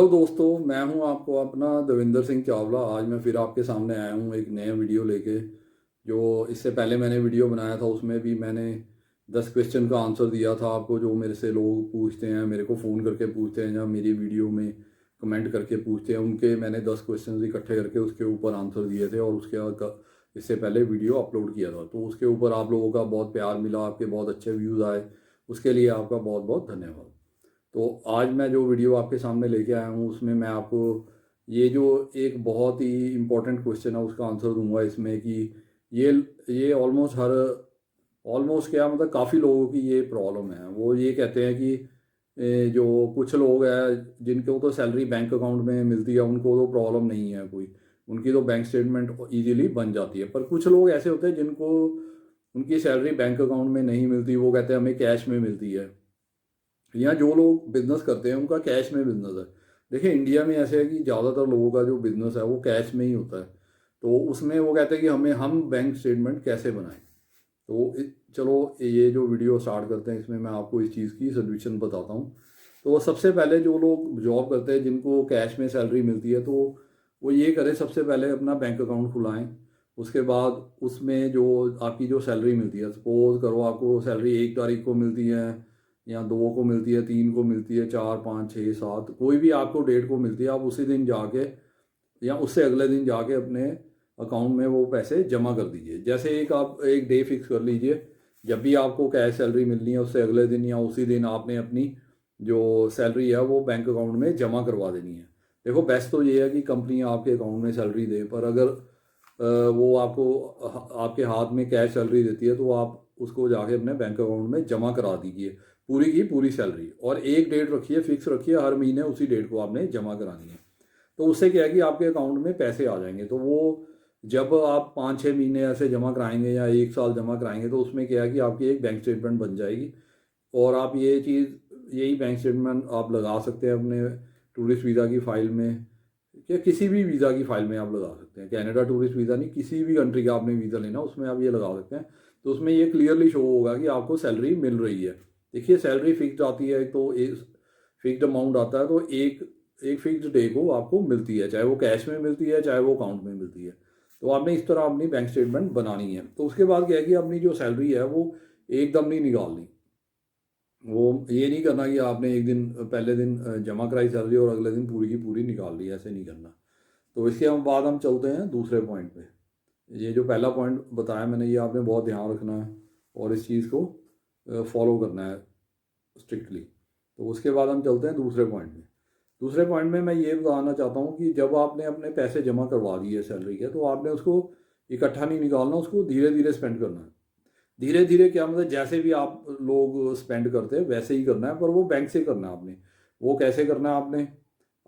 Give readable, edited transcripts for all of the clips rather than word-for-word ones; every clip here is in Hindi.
हेलो दोस्तों, मैं हूं आपको अपना देवेंद्र सिंह चावला। आज मैं फिर आपके सामने आया हूं एक नया वीडियो लेके। जो इससे पहले मैंने वीडियो बनाया था उसमें भी मैंने 10 क्वेश्चन का आंसर दिया था आपको, जो मेरे से लोग पूछते हैं, मेरे को फ़ोन करके पूछते हैं या मेरी वीडियो में कमेंट करके पूछते हैं। उनके मैंने 10 क्वेश्चन इकट्ठे करके उसके ऊपर आंसर दिए थे और उसके इससे पहले वीडियो अपलोड किया था। तो उसके ऊपर आप लोगों का बहुत प्यार मिला, आपके बहुत अच्छे व्यूज़ आए, उसके लिए आपका बहुत बहुत धन्यवाद। तो आज मैं जो वीडियो आपके सामने लेके आया हूँ उसमें मैं आपको ये जो एक बहुत ही इम्पोर्टेंट क्वेश्चन है उसका आंसर दूंगा इसमें कि ये ये ऑलमोस्ट क्या मतलब काफ़ी लोगों की ये प्रॉब्लम है। वो ये कहते हैं कि जो कुछ लोग हैं जिनको तो सैलरी बैंक अकाउंट में मिलती है उनको तो प्रॉब्लम नहीं है कोई, उनकी तो बैंक स्टेटमेंट इजीली बन जाती है। पर कुछ लोग ऐसे होते हैं जिनको उनकी सैलरी बैंक अकाउंट में नहीं मिलती, वो कहते हैं हमें कैश में मिलती है। यहाँ जो लोग बिजनेस करते हैं उनका कैश में बिजनेस है। देखिए इंडिया में ऐसे है कि ज़्यादातर लोगों का जो बिजनेस है वो कैश में ही होता है। तो उसमें वो कहते हैं कि हम बैंक स्टेटमेंट कैसे बनाएं। तो चलो ये जो वीडियो स्टार्ट करते हैं, इसमें मैं आपको इस चीज़ की सोल्यूशन बताता हूँ। तो सबसे पहले जो लोग जॉब करते हैं जिनको कैश में सैलरी मिलती है, तो वो ये करें, सबसे पहले अपना बैंक अकाउंट खुलाएं। उसके बाद उसमें जो आपकी जो सैलरी मिलती है, सपोज करो आपको सैलरी 1 तारीख को मिलती है या 2 को मिलती है, 3 को मिलती है, 4, 5, 6, 7, कोई भी आपको डेट को मिलती है, आप उसी दिन जाके या उससे अगले दिन जाके अपने अकाउंट में वो पैसे जमा कर दीजिए। जैसे एक आप एक डे फिक्स कर लीजिए, जब भी आपको कैश सैलरी मिलनी है उससे अगले दिन या उसी दिन आपने अपनी जो सैलरी है वो बैंक अकाउंट में जमा करवा देनी है। देखो बेस्ट तो ये है कि कंपनी आपके अकाउंट में सैलरी दे, पर अगर वो आपको आपके हाथ में कैश सैलरी देती है तो आप उसको जाके अपने बैंक अकाउंट में जमा करा दीजिए, पूरी की पूरी सैलरी। और एक डेट रखिए, फिक्स रखिए, हर महीने उसी डेट को आपने जमा करानी है। तो उससे क्या है कि आपके अकाउंट में पैसे आ जाएंगे। तो वो जब आप 5-6 महीने ऐसे जमा कराएंगे या 1 साल जमा कराएंगे तो उसमें क्या है कि आपकी एक बैंक स्टेटमेंट बन जाएगी। और आप ये चीज़ यही बैंक स्टेटमेंट आप लगा सकते हैं अपने टूरिस्ट वीज़ा की फ़ाइल में या किसी भी वीज़ा की फ़ाइल में आप लगा सकते हैं। कनाडा टूरिस्ट वीज़ा नहीं, किसी भी कंट्री का आपने वीज़ा लेना उसमें आप ये लगा सकते हैं। तो उसमें ये क्लियरली शो होगा कि आपको सैलरी मिल रही है। देखिए सैलरी फिक्स्ड आती है तो एक फिक्स्ड अमाउंट आता है, तो एक एक फिक्स्ड डे को आपको मिलती है, चाहे वो कैश में मिलती है चाहे वो अकाउंट में मिलती है। तो आपने इस तरह अपनी बैंक स्टेटमेंट बनानी है। तो उसके बाद क्या है कि अपनी जो सैलरी है वो एकदम नहीं निकालनी। वो ये नहीं करना कि आपने एक दिन पहले दिन जमा कराई सैलरी और अगले दिन पूरी की पूरी निकाल ली, ऐसे नहीं करना। तो इसके हम बाद हम चलते हैं दूसरे पॉइंट पे। ये जो पहला पॉइंट बताया मैंने, ये आपने बहुत ध्यान रखना है और इस चीज़ को फॉलो करना है स्ट्रिक्टली। तो उसके बाद हम चलते हैं दूसरे पॉइंट में। दूसरे पॉइंट में मैं ये बताना चाहता हूँ कि जब आपने अपने पैसे जमा करवा दिए सैलरी के, तो आपने उसको इकट्ठा नहीं निकालना, उसको धीरे धीरे स्पेंड करना है। धीरे धीरे क्या मतलब, जैसे भी आप लोग स्पेंड करते हैं वैसे ही करना है, पर वो बैंक से करना है आपने। वो कैसे करना है आपने,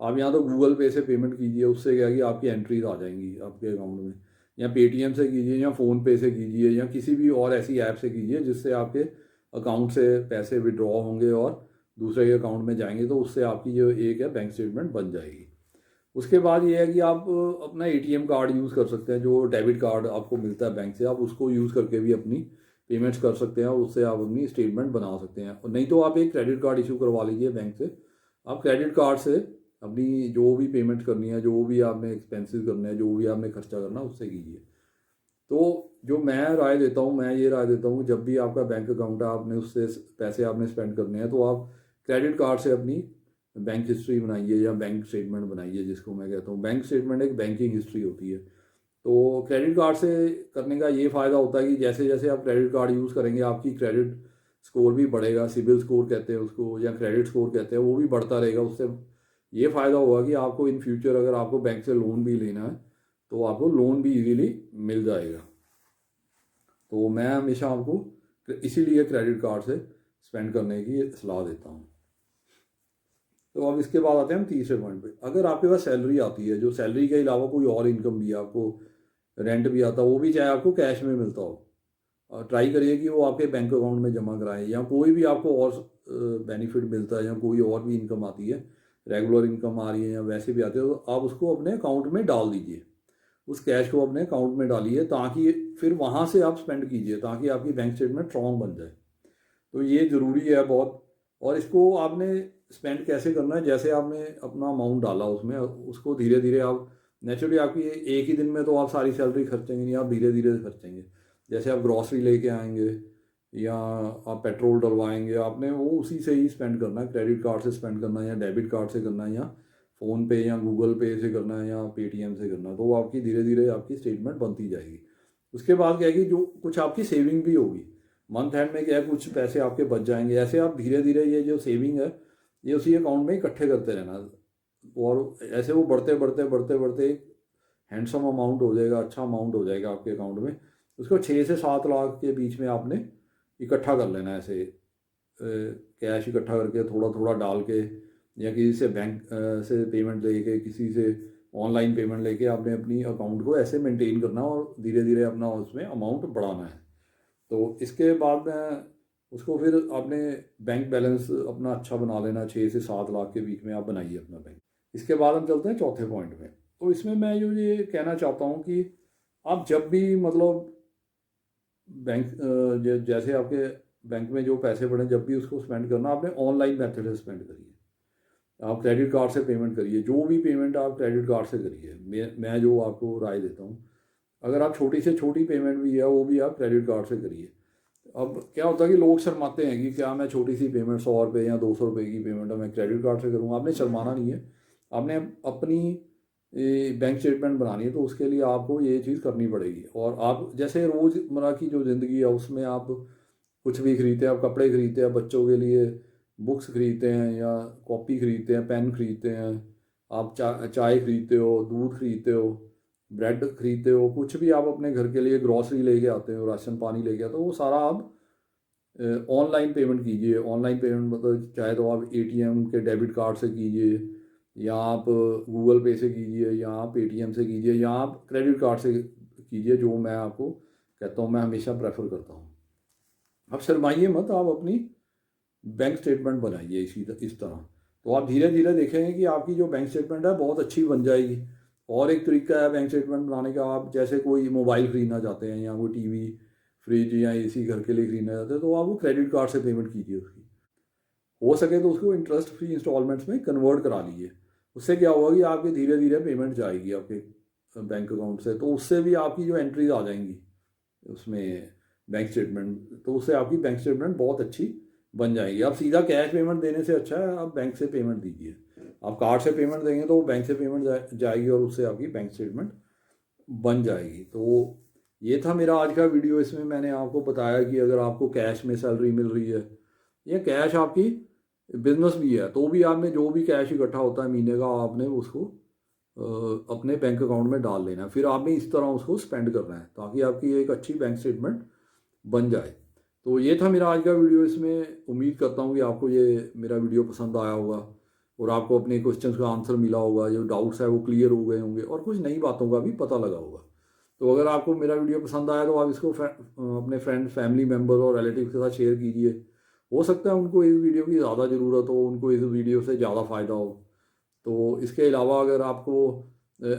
आप यहाँ तो गूगल पे से पेमेंट कीजिए, उससे क्या है कि आपकी एंट्रीज आ जाएंगी आपके अकाउंट में। या पेटीएम से कीजिए या फ़ोन पे से कीजिए या किसी भी और ऐसी ऐप से कीजिए जिससे आपके अकाउंट से पैसे विड्रॉ होंगे और दूसरे के अकाउंट में जाएंगे। तो उससे आपकी जो एक है बैंक स्टेटमेंट बन जाएगी। उसके बाद ये है कि आप अपना एटीएम कार्ड यूज़ कर सकते हैं, जो डेबिट कार्ड आपको मिलता है बैंक से, आप उसको यूज़ करके भी अपनी पेमेंट्स कर सकते हैं और उससे आप अपनी स्टेटमेंट बना सकते हैं। और नहीं तो आप एक क्रेडिट कार्ड इशू करवा लीजिए बैंक से। आप क्रेडिट कार्ड से अपनी जो भी पेमेंट करनी है, जो भी आपने एक्सपेंसेस करने हैं, जो भी आपने खर्चा करना है, उससे कीजिए। तो जो मैं राय देता हूँ, मैं ये राय देता हूँ, जब भी आपका बैंक अकाउंट है, आपने उससे पैसे आपने स्पेंड करने हैं, तो आप क्रेडिट कार्ड से अपनी बैंक हिस्ट्री बनाइए या बैंक स्टेटमेंट बनाइए, जिसको मैं कहता हूँ बैंक स्टेटमेंट एक बैंकिंग हिस्ट्री होती है। तो क्रेडिट कार्ड से करने का ये फ़ायदा होता है कि जैसे जैसे आप क्रेडिट कार्ड यूज़ करेंगे आपकी क्रेडिट स्कोर भी बढ़ेगा, सिबिल स्कोर कहते हैं उसको या क्रेडिट स्कोर कहते हैं, वो भी बढ़ता रहेगा। उससे ये फ़ायदा होगा कि आपको इन फ्यूचर अगर आपको बैंक से लोन भी लेना है तो आपको लोन भी इजीली मिल जाएगा। तो मैं हमेशा आपको इसीलिए क्रेडिट कार्ड से स्पेंड करने की सलाह देता हूँ। तो अब इसके बाद आते हैं हम तीसरे पॉइंट पे। अगर आपके पास सैलरी आती है, जो सैलरी के अलावा कोई और इनकम भी है, आपको रेंट भी आता है, वो भी चाहे आपको कैश में मिलता हो, ट्राई करिए कि वो आपके बैंक अकाउंट में जमा कराएं। या कोई भी आपको और बेनिफिट मिलता है या कोई और भी इनकम आती है, रेगुलर इनकम आ रही है या वैसे भी आते हैं, तो आप उसको अपने अकाउंट में डाल दीजिए। उस कैश को अपने अकाउंट में डालिए ताकि फिर वहाँ से आप स्पेंड कीजिए, ताकि आपकी बैंक स्टेटमेंट स्ट्रॉन्ग बन जाए। तो ये ज़रूरी है बहुत। और इसको आपने स्पेंड कैसे करना है, जैसे आपने अपना अमाउंट डाला उसमें, उसको धीरे धीरे आप, नेचुरली आपकी एक ही दिन में तो आप सारी सैलरी खर्चेंगे नहीं, आप धीरे धीरे खर्चेंगे। जैसे आप ग्रॉसरी लेके आएंगे या आप पेट्रोल डलवाएंगे, आपने वो उसी से ही स्पेंड करना है। क्रेडिट कार्ड से स्पेंड करना है या डेबिट कार्ड से करना है या फ़ोन पे या गूगल पे से करना है या पेटीएम से करना है, तो वो आपकी धीरे धीरे आपकी स्टेटमेंट बनती जाएगी। उसके बाद क्या है कि जो कुछ आपकी सेविंग भी होगी, मंथ एंड में क्या है, कुछ पैसे आपके बच जाएंगे। ऐसे आप धीरे धीरे ये जो सेविंग है ये उसी अकाउंट में इकट्ठे करते रहना, और ऐसे वो बढ़ते बढ़ते बढ़ते बढ़ते एक हैंडसम अमाउंट हो जाएगा, अच्छा अमाउंट हो जाएगा आपके अकाउंट में। उसको 6 से 7 लाख के बीच में आपने इकट्ठा कर लेना है। ऐसे कैश इकट्ठा करके थोड़ा थोड़ा डाल के, या किसी से बैंक से पेमेंट लेके, किसी से ऑनलाइन पेमेंट लेके आपने अपनी अकाउंट को ऐसे मेंटेन करना और धीरे धीरे अपना उसमें अमाउंट बढ़ाना है। तो इसके बाद में उसको फिर आपने बैंक बैलेंस अपना अच्छा बना लेना, 6 से 7 लाख के बीच में आप बनाइए अपना बैंक। इसके बाद हम चलते हैं चौथे पॉइंट में। तो इसमें मैं जो ये कहना चाहता हूँ कि आप जब भी मतलब बैंक जैसे आपके बैंक में जो पैसे पड़े, जब भी उसको स्पेंड करना, आपने ऑनलाइन मेथड से स्पेंड करिए। आप क्रेडिट कार्ड से पेमेंट करिए, जो भी पेमेंट आप क्रेडिट कार्ड से करिए। मैं जो आपको राय देता हूँ, अगर आप छोटी से छोटी पेमेंट भी है वो भी आप क्रेडिट कार्ड से करिए। अब क्या होता है कि लोग शर्माते हैं कि क्या मैं छोटी सी पेमेंट 100 रुपये या 200 रुपये की पेमेंट है मैं क्रेडिट कार्ड से करूँगा। आपने शर्माना नहीं है, आपने अपनी बैंक स्टेटमेंट बनानी है, तो उसके लिए आपको ये चीज़ करनी पड़ेगी। और आप जैसे रोज़मर्रा की जो ज़िंदगी है उसमें आप कुछ भी खरीदते हैं, आप कपड़े खरीदते हैं, बच्चों के लिए बुक्स खरीदते हैं या कॉपी खरीदते हैं, पेन खरीदते हैं, आप चाय खरीदते हो, दूध खरीदते हो, ब्रेड खरीदते हो, कुछ भी आप अपने घर के लिए ग्रॉसरी लेके आते हो, राशन पानी लेके आते हो, वो सारा आप ऑनलाइन पेमेंट कीजिए। ऑनलाइन पेमेंट मतलब चाहे तो आप एटीएम के डेबिट कार्ड से कीजिए, या आप गूगल पे से कीजिए, या आप पेटीएम से कीजिए, या आप क्रेडिट कार्ड से कीजिए, जो मैं आपको कहता हूँ, मैं हमेशा प्रेफर करता हूँ। आप शर्माइए मत, आप अपनी बैंक स्टेटमेंट बनाइए इस तरह। तो आप धीरे धीरे देखेंगे कि आपकी जो बैंक स्टेटमेंट है बहुत अच्छी बन जाएगी। और एक तरीका है बैंक स्टेटमेंट बनाने का, आप जैसे कोई मोबाइल ख़रीदना चाहते हैं या कोई टीवी, फ्रिज या एसी घर के लिए ख़रीदना चाहते हैं, तो आप वो क्रेडिट कार्ड से पेमेंट कीजिए उसकी। हो सके तो उसको इंटरेस्ट फ्री इंस्टॉलमेंट्स में कन्वर्ट करा लीजिए। उससे क्या होगा कि आपकी धीरे धीरे पेमेंट जाएगी आपके बैंक अकाउंट से, तो उससे भी आपकी जो एंट्रीज आ जाएंगी उसमें बैंक स्टेटमेंट, तो उससे आपकी बैंक स्टेटमेंट बहुत अच्छी बन जाएगी। आप सीधा कैश पेमेंट देने से अच्छा है आप बैंक से पेमेंट दीजिए। आप कार्ड से पेमेंट देंगे तो बैंक से पेमेंट जाएगी और उससे आपकी बैंक स्टेटमेंट बन जाएगी। तो ये था मेरा आज का वीडियो। इसमें मैंने आपको बताया कि अगर आपको कैश में सैलरी मिल रही है या कैश आपकी बिजनेस भी है, तो भी आपने जो भी कैश इकट्ठा होता है महीने का, आपने उसको अपने बैंक अकाउंट में डाल लेना है। फिर आपने इस तरह उसको स्पेंड करना है ताकि आपकी एक अच्छी बैंक स्टेटमेंट बन जाए। तो ये था मेरा आज का वीडियो। इसमें उम्मीद करता हूँ कि आपको ये मेरा वीडियो पसंद आया होगा और आपको अपने क्वेश्चंस का आंसर मिला होगा, जो डाउट्स है वो क्लियर हो गए होंगे और कुछ नई बातों का भी पता लगा होगा। तो अगर आपको मेरा वीडियो पसंद आया तो आप इसको अपने फ्रेंड, फैमिली मेम्बर और रिलेटिव के साथ शेयर कीजिए। हो सकता है उनको इस वीडियो की ज़्यादा ज़रूरत हो, उनको इस वीडियो से ज़्यादा फ़ायदा हो। तो इसके अलावा अगर आपको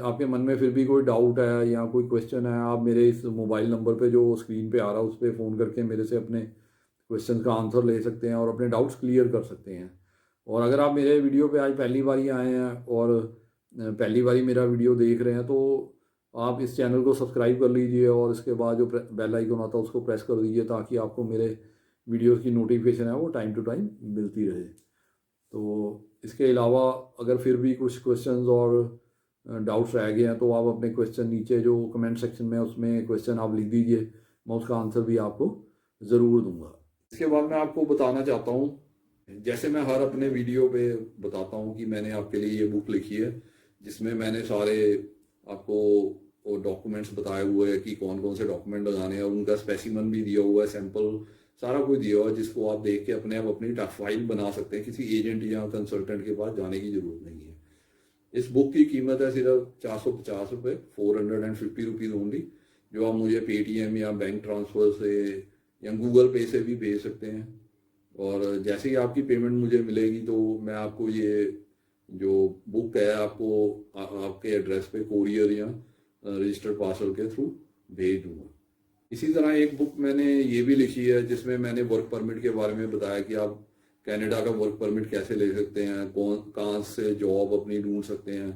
आपके मन में फिर भी कोई डाउट है या कोई क्वेश्चन है, आप मेरे इस मोबाइल नंबर पे जो स्क्रीन पे आ रहा है उस पर फ़ोन करके मेरे से अपने क्वेश्चन का आंसर ले सकते हैं और अपने डाउट्स क्लियर कर सकते हैं। और अगर आप मेरे वीडियो पे आज पहली बार ही आए हैं और पहली बार ही मेरा वीडियो देख रहे हैं, तो आप इस चैनल को सब्सक्राइब कर लीजिए और इसके बाद जो बेल आइकन आता है उसको प्रेस कर दीजिए ताकि आपको मेरे वीडियोज़ की नोटिफिकेशन है वो टाइम टू टाइम मिलती रहे। तो इसके अलावा अगर फिर भी कुछ क्वेश्चंस और डाउट्स रह गए हैं तो आप अपने क्वेश्चन नीचे जो कमेंट सेक्शन में उसमें क्वेश्चन आप लिख दीजिए, मैं उसका आंसर भी आपको ज़रूर दूंगा। इसके बाद मैं आपको बताना चाहता हूँ, जैसे मैं हर अपने वीडियो पे बताता हूँ कि मैंने आपके लिए ये बुक लिखी है जिसमें मैंने सारे आपको डॉक्यूमेंट्स बताए हुए हैं कि कौन कौन से डॉक्यूमेंट लगाने हैं, उनका स्पेसिमन भी दिया हुआ है, सैंपल सारा कुछ दिया हुआ है, जिसको आप देख के अपने आप अपनी फाइल बना सकते हैं। किसी एजेंट या कंसल्टेंट के पास जाने की जरूरत नहीं है। इस बुक की कीमत है सिर्फ 450 रुपये, 450 रुपीज़ ओनली, जो आप मुझे पेटीएम या बैंक ट्रांसफ़र से या गूगल पे से भी भेज सकते हैं। और जैसे ही आपकी पेमेंट मुझे मिलेगी तो मैं आपको ये जो बुक है आपको आपके एड्रेस पे कोरियर या रजिस्टर्ड पार्सल के थ्रू भेज दूंगा। इसी तरह एक बुक मैंने ये भी लिखी है जिसमें मैंने वर्क परमिट के बारे में बताया कि आप कनाडा का वर्क परमिट कैसे ले सकते हैं, कहाँ से जॉब अपनी ढूंढ सकते हैं,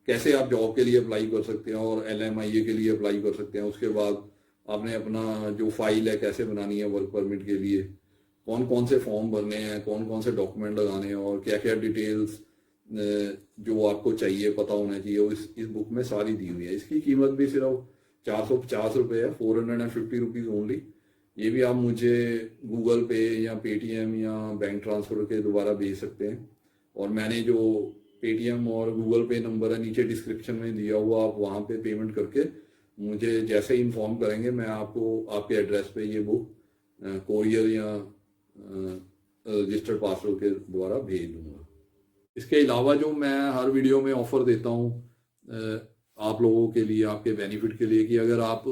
कैसे आप जॉब के लिए अप्लाई कर सकते हैं और LMIA के लिए अप्लाई कर सकते हैं। उसके बाद आपने अपना जो फाइल है कैसे बनानी है वर्क परमिट के लिए, कौन कौन से फॉर्म भरने हैं, कौन कौन से डॉक्यूमेंट लगाने हैं और क्या क्या डिटेल्स जो आपको चाहिए पता होना चाहिए, वो इस बुक में सारी दी हुई है। इसकी कीमत भी सिर्फ 450 रुपये है, 450 रुपीज़ ओनली। ये भी आप मुझे गूगल पे या पेटीएम या बैंक ट्रांसफ़र के द्वारा भेज सकते हैं। और मैंने जो पेटीएम और गूगल पे नंबर है नीचे डिस्क्रिप्शन में दिया हुआ, आप वहाँ पे पेमेंट करके मुझे जैसे ही इन्फॉर्म करेंगे मैं आपको आपके एड्रेस पे ये बुक कोरियर या रजिस्टर्ड पार्सल के द्वारा भेज दूंगा। इसके अलावा जो मैं हर वीडियो में ऑफ़र देता हूँ आप लोगों के लिए, आपके बेनिफिट के लिए, कि अगर आप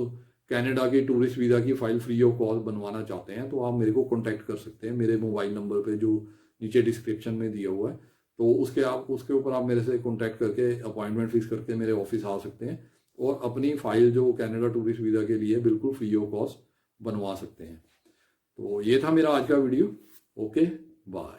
कनाडा की टूरिस्ट वीज़ा की फ़ाइल फ्री ऑफ कॉस्ट बनवाना चाहते हैं तो आप मेरे को कॉन्टैक्ट कर सकते हैं मेरे मोबाइल नंबर पे जो नीचे डिस्क्रिप्शन में दिया हुआ है। तो उसके ऊपर आप मेरे से कॉन्टैक्ट करके अपॉइंटमेंट फिक्स करके मेरे ऑफिस आ सकते हैं और अपनी फ़ाइल जो कनाडा टूरिस्ट वीज़ा के लिए बिल्कुल फ्री ऑफ कॉस्ट बनवा सकते हैं। तो ये था मेरा आज का वीडियो। Okay, bye.